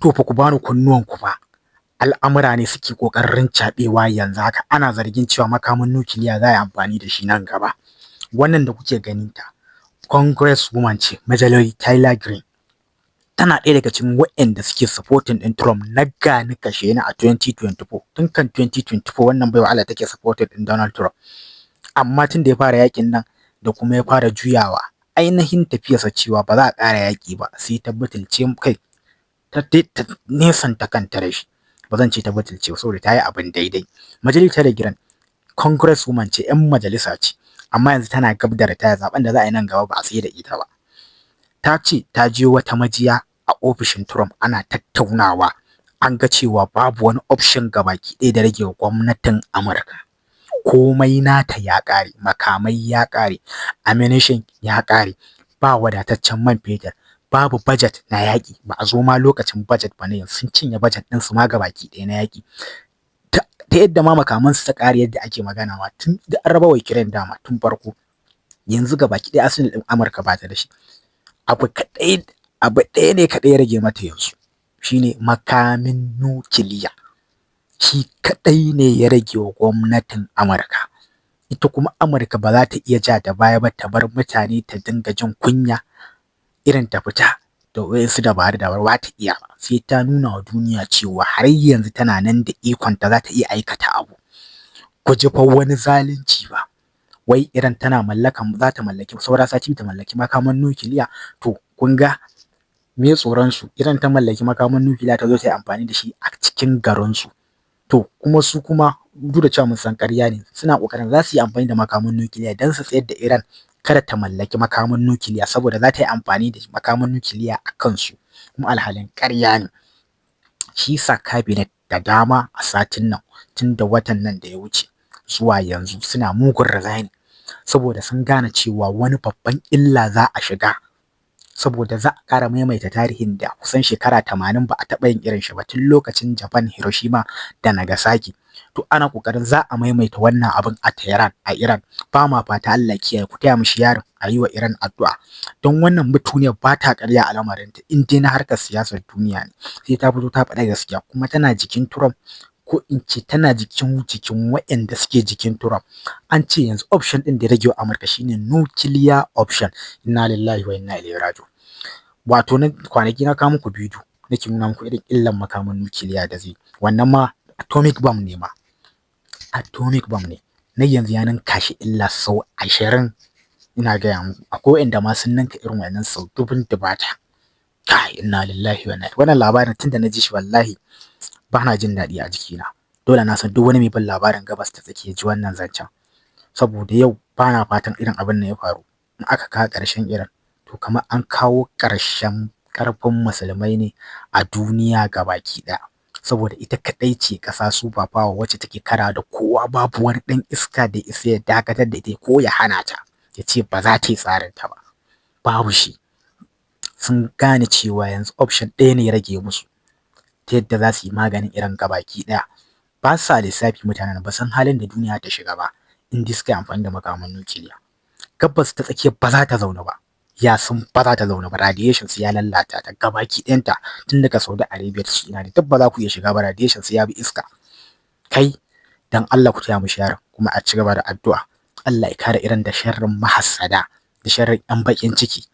to fa ku bani kunnuwan ku fa. Al'amura ne suke ƙoƙarin caɓewa yanzu haka, ana zargin cewa makamin nukiliya za a yi amfani da shi nan gaba. Wannan da kuke ganin ta Congresswoman ce Marjorie Taylor Greene, tana ɗaya daga cikin waɗanda suke supporting ɗin Trump na gani kashe ni a 2024. Tun kan 2024 wannan baiwa Allah take supporting ɗin Donald Trump. Amma tun da ya fara yakin nan da kuma ya fara juyawa ainihin tafiyarsa cewa ba za a ƙara yaƙi ba, sai ta butulce kai ta nesanta kanta da shi. Ba zan ce ta butulce saboda ta yi abin daidai. Marjorie Taylor Greene Congresswoman ce, 'yan majalisa ce, amma yanzu tana gab da ritaya, zaben da za a yi nan gaba ba a tsaye da ita ba. Ta ce ta je wata majiya a ofishin Trump ana tattaunawa, an ga cewa babu wani option gabaki ɗaya da rage wa gwamnatin Amurka. Komai nata ya ƙare, makamai ya ƙare, ammunition ya ƙare, ba wadataccen man fetur, babu budget na yaƙi, ba a zo ma lokacin budget ba ne, sun cinye budget ɗin su ma gabaki ɗaya na yaƙi. Ta yadda ma makaman su ta ƙare yadda ake magana ma tun da an raba wa Ukraine dama tun farko. Yanzu gabaki ɗaya arsenal ɗin Amurka ba ta da shi. Abu ɗaya ne kaɗai ya rage mata yanzu, shine makamin nukiliya. Shi kaɗai ne ya rage wa gwamnatin Amurka. Ita kuma Amurka ba za ta iya ja da baya ba, ta bar mutane ta dinga jin kunya irin ta fita da wayansu dabaru ba ta iya ba. Sai ta nuna wa duniya cewa har yanzu tana nan da ikonta za ta iya aikata abu. Ku ji fa wani zalunci ba. Wai Iran tana za ta mallaki saura sati ta mallaki makaman nukiliya. To kun ga me tsoron su? Iran ta mallaki makaman nukiliya ta zo ta yi amfani da shi a cikin garin su. To kuma su kuma duk da cewa mun san ƙarya ne, suna ƙoƙarin za su yi amfani da makaman nukiliya don su tsayar da Iran kada ta mallaki makaman nukiliya, saboda za ta yi amfani da makaman nukiliya a kansu, kuma alhalin ƙarya ne. Shi sa cabinet da dama a satin nan tun da watan nan da ya wuce zuwa yanzu suna mugun resign, saboda sun gane cewa wani babban illa za a shiga, saboda za a ƙara maimaita tarihin da kusan shekara 80 ba a taɓa yin irin shi ba tun lokacin Japan, Hiroshima da Nagasaki. To ana ƙoƙarin za a maimaita wannan abin a Tehran, a Iran. Ba ma fata Allah kiyaye, ku taya mishi yaron a yi wa Iran addu'a. Don wannan mutuniyar ba ta ƙarya a lamarinta, in dai na harkar siyasar duniya ne. Sai ta fito ta faɗa gaskiya, kuma tana jikin Trump, ko in ce tana jikin waɗanda suke jikin Trump. An ce yanzu option ɗin da ya rage wa Amurka shine nuclear option. Inna lillahi wa inna ilaihi raji'un. Wato na kwanaki na kawo muku bidiyo nake nuna muku irin illan makaman nukiliya da zai. Wannan ma atomic bomb ne ma. Atomic bomb ne. Na yanzu ya ninka shi illa sau 20. Ina gaya muku akwai wanda ma sun ninka irin wannan sau dubun dubata. Kai inna lillahi wa inna ilaihi. Wannan labarin tunda na ji shi wallahi ba na jin daɗi a jikina. Dole na san duk wani mai bin labarin gabas ta tsakiya ji wannan zancen. Saboda yau ba na fatan irin abin nan ya faru. In aka kawo ƙarshen Iran, to kamar an kawo ƙarshen ƙarfin musulmai ne a duniya gabaki ɗaya. Saboda ita kaɗai ce ƙasa super power wacce take kara da kowa, babu wani ɗan iska da isa ya dakatar da ita ko ya hana ta, ya ce ba za ta yi tsarin ta ba. Babu shi. Sun gane cewa yanzu option ɗaya ne ya rage musu ta yadda za su yi maganin Iran gabaki ɗaya. Ba sa lissafi mutanen, ba san halin da duniya ta shiga ba in dai suka yi amfani da makaman nukiliya. Gabas ta tsakiya ba za ta zauna ba. Ya san ba za ta zauna ba, radiation su ya lalata ta gabaki ɗayanta, tun daga Saudi Arabia ta China ne, duk ba za ku iya shiga ba, radiation su ya bi iska. Kai dan Allah ku taya mu sharing, kuma a ci gaba da addu'a. Allah ya kare Iran da sharrin mahassada da sharrin 'yan bakin ciki.